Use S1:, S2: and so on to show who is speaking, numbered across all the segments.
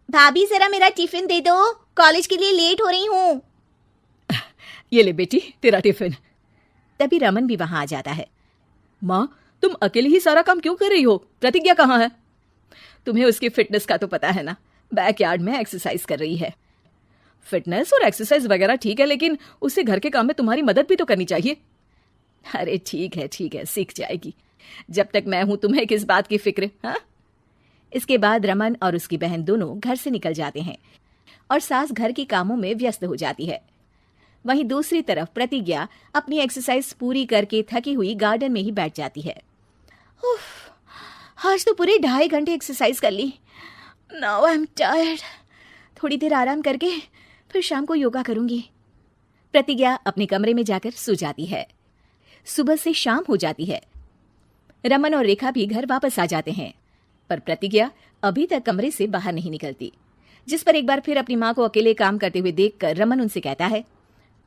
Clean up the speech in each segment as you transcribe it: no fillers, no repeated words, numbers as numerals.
S1: भाभी जरा मेरा टिफिन दे दो, कॉलेज के लिए लेट हो रही हूँ।
S2: ये ले बेटी तेरा टिफिन। तभी रमन भी वहां आ जाता है। माँ, तुम अकेले ही सारा काम क्यों कर रही हो? प्रतिज्ञा कहाँ है? तुम्हें उसकी फिटनेस का तो पता है ना, बैकयार्ड में एक्सरसाइज कर रही है। फिटनेस और एक्सरसाइज वगैरह ठीक है, लेकिन उसे घर के काम में तुम्हारी मदद भी तो करनी चाहिए। अरे ठीक है, सीख जाएगी। जब तक मैं हूं तुम्हें किस बात की फिक्र? हाँ। इसके बाद रमन और उसकी बहन दोनों घर से निकल जाते हैं और सास घर के कामों में व्यस्त हो जाती है। वहीं दूसरी तरफ प्रतिज्ञा अपनी एक्सरसाइज पूरी करके थकी हुई गार्डन में ही बैठ जाती है। आज तो पूरे 2.5 घंटे एक्सरसाइज कर ली। Now I am tired. थोड़ी देर आराम करके फिर शाम को योगा करूंगी। प्रतिज्ञा अपने कमरे में जाकर सो जाती है। सुबह से शाम हो जाती है। रमन और रेखा भी घर वापस आ जाते हैं, पर प्रतिज्ञा अभी तक कमरे से बाहर नहीं निकलती, जिस पर एक बार फिर अपनी माँ को अकेले काम करते हुए देखकर रमन उनसे कहता है,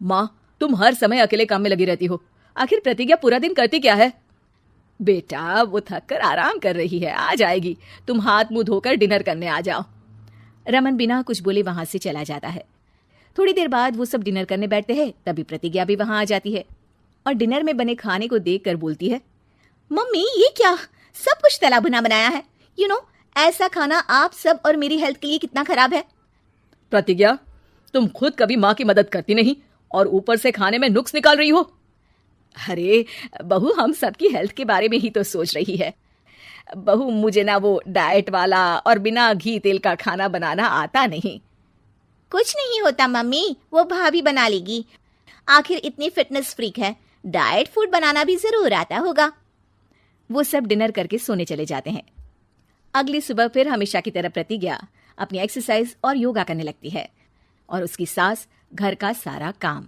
S2: माँ, तुम हर समय अकेले काम में लगी रहती हो, आखिर प्रतिज्ञा पूरा दिन करती क्या है? बेटा, वो थक कर आराम कर रही है, आ जाएगी। तुम हाथ मुंह धोकर डिनर करने आ जाओ। रमन बिना कुछ बोले वहां से चला जाता है। थोड़ी देर बाद वो सब डिनर करने बैठते हैं, तभी प्रतिज्ञा भी वहां आ जाती है और डिनर में बने खाने को देखकर बोलती है, मम्मी ये क्या, सब कुछ तला भुना बनाया है। ऐसा खाना आप सब और मेरी हेल्थ के लिए कितना खराब है। प्रतिज्ञा, तुम खुद कभी माँ की मदद करती नहीं और ऊपर से खाने में नुक्स निकाल रही हो। अरे बहू, हम सबकी हेल्थ के बारे में ही तो सोच रही है। बहू, मुझे ना वो डाइट वाला और बिना घी तेल का खाना बनाना आता नहीं।
S1: कुछ नहीं होता मम्मी, वो भाभी बना लेगी। आखिर इतनी फिटनेस फ्रीक है, डाइट फूड बनाना भी जरूर आता होगा।
S2: वो सब डिनर करके सोने चले जाते हैं। अगली सुबह फिर हमेशा की तरह प्रतिज्ञा अपनी एक्सरसाइज और योगा करने लगती है और उसकी सास घर का सारा काम,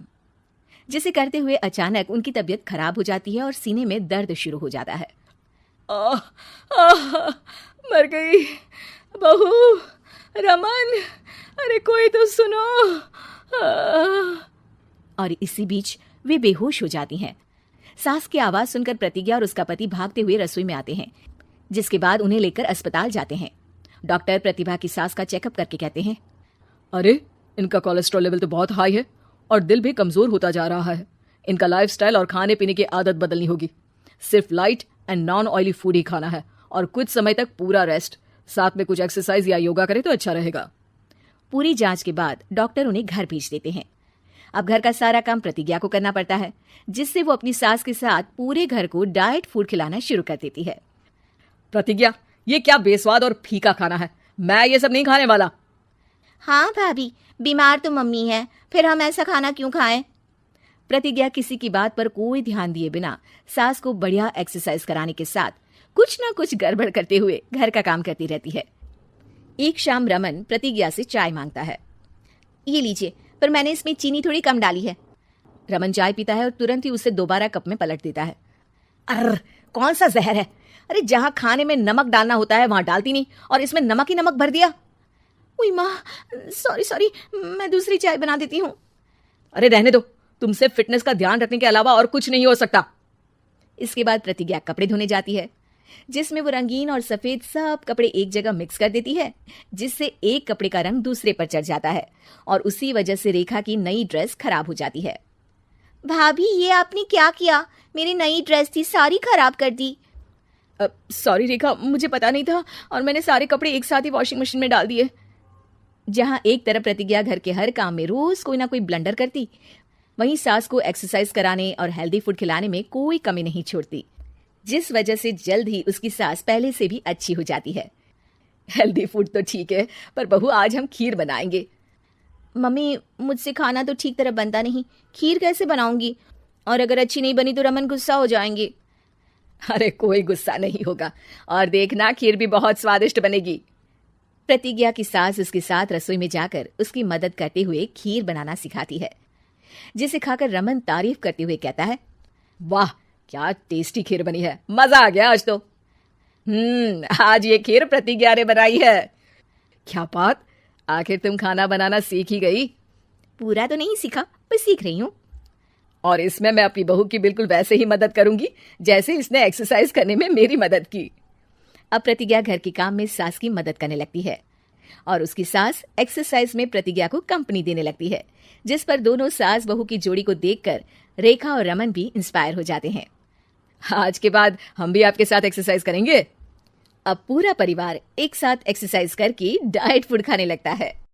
S2: जिसे करते हुए अचानक उनकी तबीयत खराब हो जाती है और सीने में दर्द शुरू हो जाता है। मर गई बहू। रमन, अरे कोई तो सुनो। और इसी बीच वे बेहोश हो जाती हैं। सास की आवाज सुनकर प्रतिज्ञा और उसका पति भागते हुए रसोई में आते हैं, जिसके बाद उन्हें लेकर अस्पताल जाते हैं। डॉक्टर प्रतिभा की सास का चेकअप करके कहते हैं, अरे इनका कोलेस्ट्रॉल लेवल तो बहुत हाई है और दिल भी कमजोर होता जा रहा है। इनका लाइफस्टाइल और खाने पीने की आदत बदलनी होगी। सिर्फ light and non oily food ही खाना है और कुछ समय तक पूरा रेस्ट, साथ में कुछ एक्सरसाइज या योगा करे तो अच्छा रहेगा। पूरी जांच के बाद डॉक्टर उन्हें घर भेज देते हैं। अब घर का सारा काम प्रतिज्ञा को करना पड़ता है, जिससे वो अपनी सास के साथ पूरे घर को डाइट फूड खिलाना शुरू कर देती है। प्रतिज्ञा, ये क्या बेस्वाद और फीका खाना है, मैं ये सब नहीं खाने वाला।
S1: हाँ भाभी, बीमार तो मम्मी है, फिर हम ऐसा खाना क्यों खाएं?
S2: प्रतिज्ञा किसी की बात पर कोई ध्यान दिए बिना सास को बढ़िया एक्सरसाइज कराने के साथ कुछ ना कुछ गड़बड़ करते हुए घर का काम करती रहती है। एक शाम रमन प्रतिज्ञा से चाय मांगता है।
S1: ये लीजिए, पर मैंने इसमें चीनी थोड़ी कम डाली है।
S2: रमन चाय पीता है और तुरंत ही उसे दोबारा कप में पलट देता है। अर्र, कौन सा जहर है? अरे जहां खाने में नमक डालना होता है वहां डालती नहीं और इसमें नमक ही नमक भर दिया।
S1: उई माँ, सॉरी, मैं दूसरी चाय बना देती हूँ।
S2: अरे रहने दो, तुमसे फिटनेस का ध्यान रखने के अलावा और कुछ नहीं हो सकता। इसके बाद प्रतिज्ञा कपड़े धोने जाती है, जिसमें वो रंगीन और सफेद सब कपड़े एक जगह मिक्स कर देती है, जिससे एक कपड़े का रंग दूसरे पर चढ़ जाता है और उसी वजह से रेखा की नई ड्रेस खराब हो जाती है।
S1: भाभी, ये आपने क्या किया? मेरी नई ड्रेस थी, सारी खराब कर दी।
S2: सॉरी रेखा, मुझे पता नहीं था और मैंने सारे कपड़े एक साथ ही वॉशिंग मशीन में डाल दिए। जहां एक तरफ प्रतिज्ञा घर के हर काम में रोज कोई ना कोई ब्लंडर करती, वहीं सास को एक्सरसाइज कराने और हेल्दी फूड खिलाने में कोई कमी नहीं छोड़ती, जिस वजह से जल्द ही उसकी सास पहले से भी अच्छी हो जाती है। हेल्दी फूड तो ठीक है, पर बहू आज हम खीर बनाएंगे।
S1: मम्मी, मुझसे खाना तो ठीक तरह बनता नहीं, खीर कैसे बनाऊंगी? और अगर अच्छी नहीं बनी तो रमन गुस्सा हो जाएंगे।
S2: अरे कोई गुस्सा नहीं होगा और देखना, खीर भी बहुत स्वादिष्ट बनेगी। प्रतिज्ञा की सास उसके साथ रसोई में जाकर उसकी मदद करते हुए खीर बनाना सिखाती है, जिसे खाकर रमन तारीफ करते हुए कहता है, वाह क्या टेस्टी खीर बनी है, मजा आ गया आज तो। आज ये खीर प्रतिज्ञा ने बनाई है। क्या बात, आखिर तुम खाना बनाना सीख ही गई?
S1: पूरा तो नहीं सीखा, पर सीख रही हूँ।
S2: और इसमें मैं अपनी बहू की बिल्कुल वैसे ही मदद करूंगी जैसे इसने एक्सरसाइज करने में मेरी मदद की। अब प्रतिज्ञा घर के काम में सास की मदद करने लगती है। और उसकी सास एक्सरसाइज में प्रतिज्ञा को कंपनी देने लगती है, जिस पर दोनों सास बहू की जोड़ी को देखकर रेखा और रमन भी इंस्पायर हो जाते हैं। आज के बाद हम भी आपके साथ एक्सरसाइज करेंगे। अब पूरा परिवार एक साथ एक्सरसाइज करके डाइट फूड खाने लगता है।